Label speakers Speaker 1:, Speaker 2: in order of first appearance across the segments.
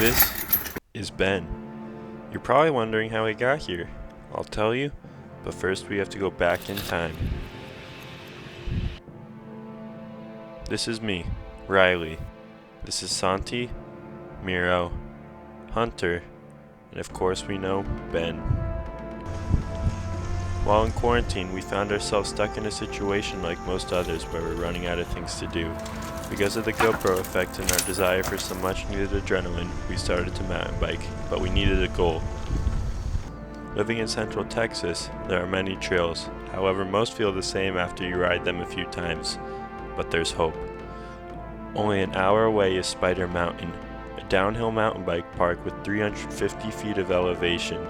Speaker 1: This is Ben. You're probably wondering how he got here. I'll tell you, but first we have to go back in time. This is me, Riley. This is Santi, Miro, Hunter, and of course we know Ben. While in quarantine, we found ourselves stuck in a situation like most others where we're running out of things to do. Because of the GoPro effect and our desire for some much needed adrenaline, we started to mountain bike, but we needed a goal. Living in Central Texas, there are many trails. However, most feel the same after you ride them a few times. But there's hope. Only an hour away is Spider Mountain, a downhill mountain bike park with 350 feet of elevation.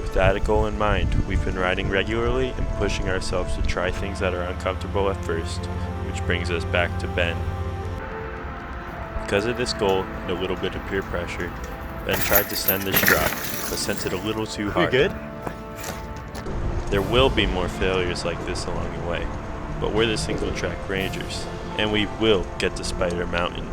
Speaker 1: With that goal in mind, we've been riding regularly and pushing ourselves to try things that are uncomfortable at first, which brings us back to Ben. Because of this goal and a little bit of peer pressure, Ben tried to send this drop, but sent it a little too hard.
Speaker 2: You good?
Speaker 1: There will be more failures like this along the way, but we're the Singletrack Rangers, and we will get to Spider Mountain.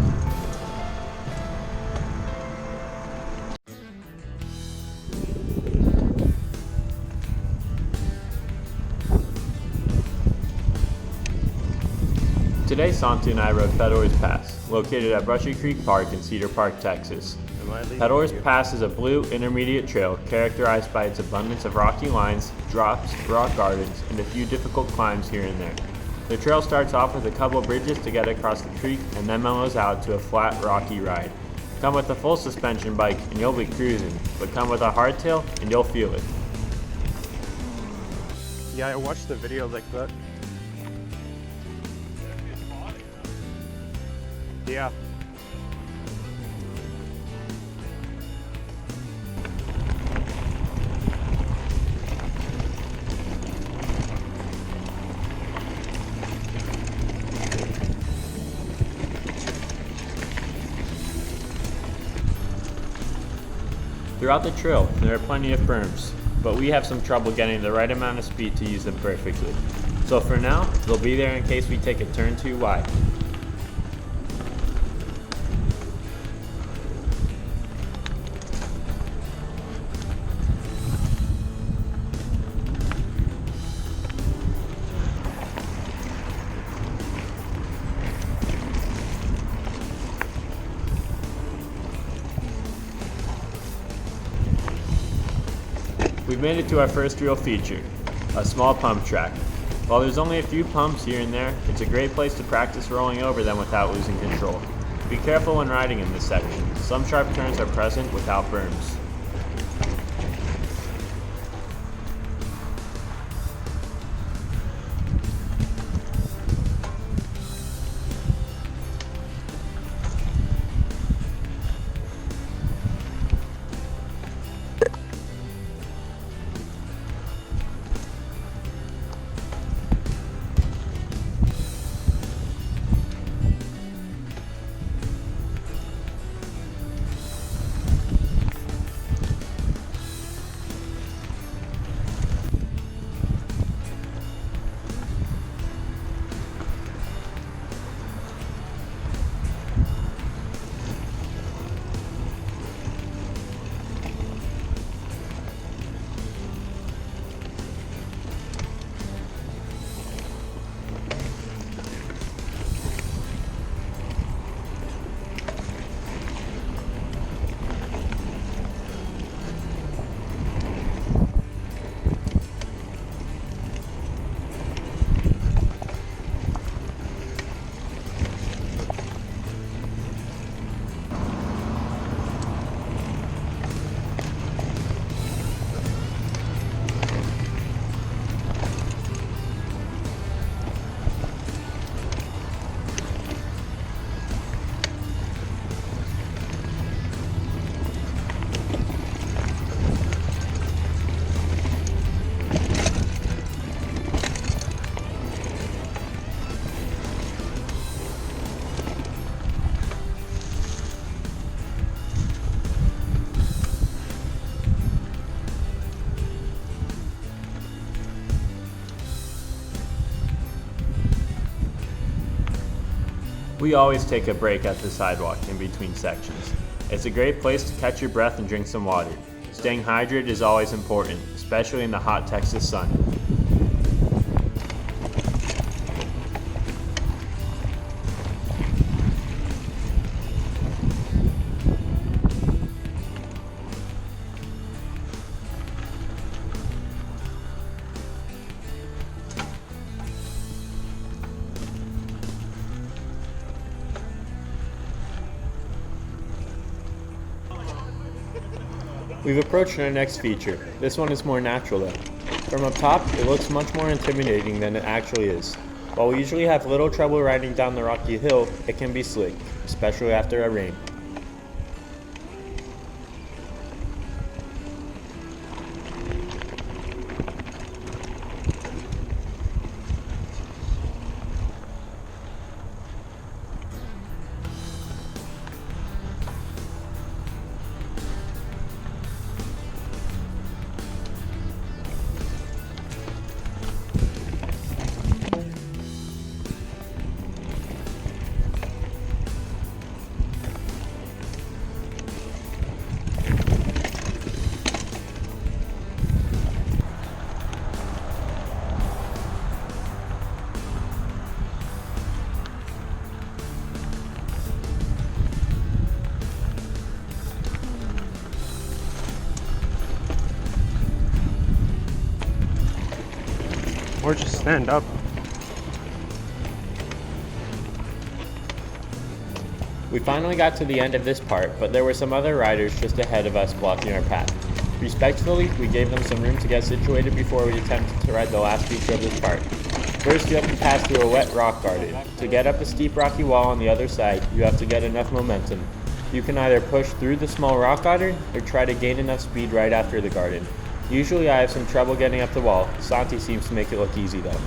Speaker 3: Today, Santi and I rode Peddler's Pass, located at Brushy Creek Park in Cedar Park, Texas. Peddler's Pass is a blue intermediate trail characterized by its abundance of rocky lines, drops, rock gardens, and a few difficult climbs here and there. The trail starts off with a couple bridges to get across the creek and then mellows out to a flat, rocky ride. Come with a full suspension bike and you'll be cruising, but come with a hardtail and you'll feel it.
Speaker 2: Yeah, I watched the video like that. Yeah.
Speaker 3: Throughout the trail, there are plenty of berms, but we have some trouble getting the right amount of speed to use them perfectly. So for now, they'll be there in case we take a turn too wide. We've made it to our first real feature, a small pump track. While there's only a few pumps here and there, it's a great place to practice rolling over them without losing control. Be careful when riding in this section. Some sharp turns are present without berms. We always take a break at the sidewalk in between sections. It's a great place to catch your breath and drink some water. Staying hydrated is always important, especially in the hot Texas sun. We've approached our next feature. This one is more natural though. From up top, it looks much more intimidating than it actually is. While we usually have little trouble riding down the rocky hill, it can be slick, especially after a rain.
Speaker 2: Or just stand up.
Speaker 3: We finally got to the end of this part, but there were some other riders just ahead of us blocking our path. Respectfully, we gave them some room to get situated before we attempted to ride the last feature of this part. First, you have to pass through a wet rock garden. To get up a steep rocky wall on the other side, you have to get enough momentum. You can either push through the small rock garden or try to gain enough speed right after the garden. Usually I have some trouble getting up the wall. Santi seems to make it look easy though.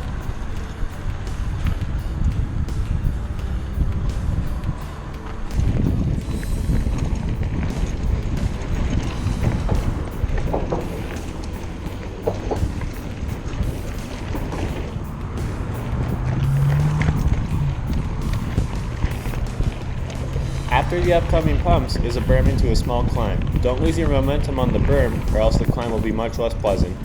Speaker 3: After the upcoming pumps is a berm into a small climb. Don't lose your momentum on the berm or else the climb will be much less pleasant.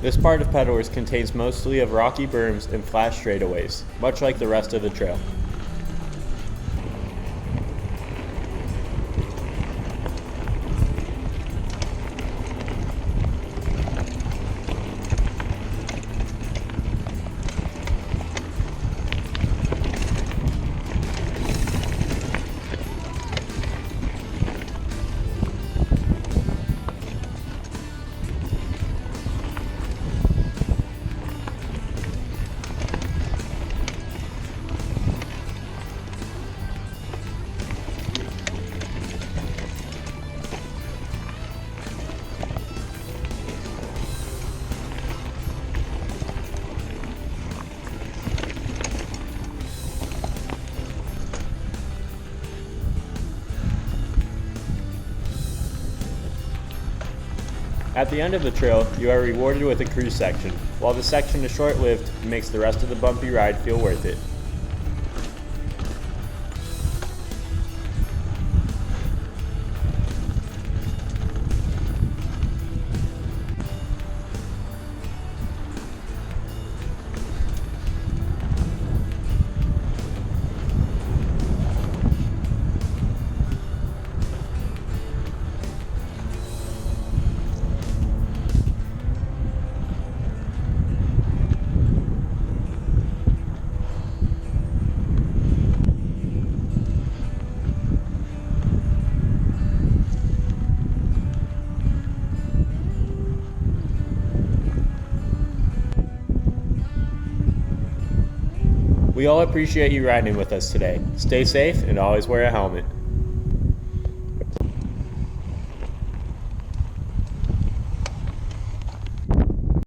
Speaker 3: This part of Peddlers contains mostly of rocky berms and flat straightaways, much like the rest of the trail. At the end of the trail, you are rewarded with a cruise section. While the section is short-lived, it makes the rest of the bumpy ride feel worth it. We all appreciate you riding with us today. Stay safe and always wear a helmet.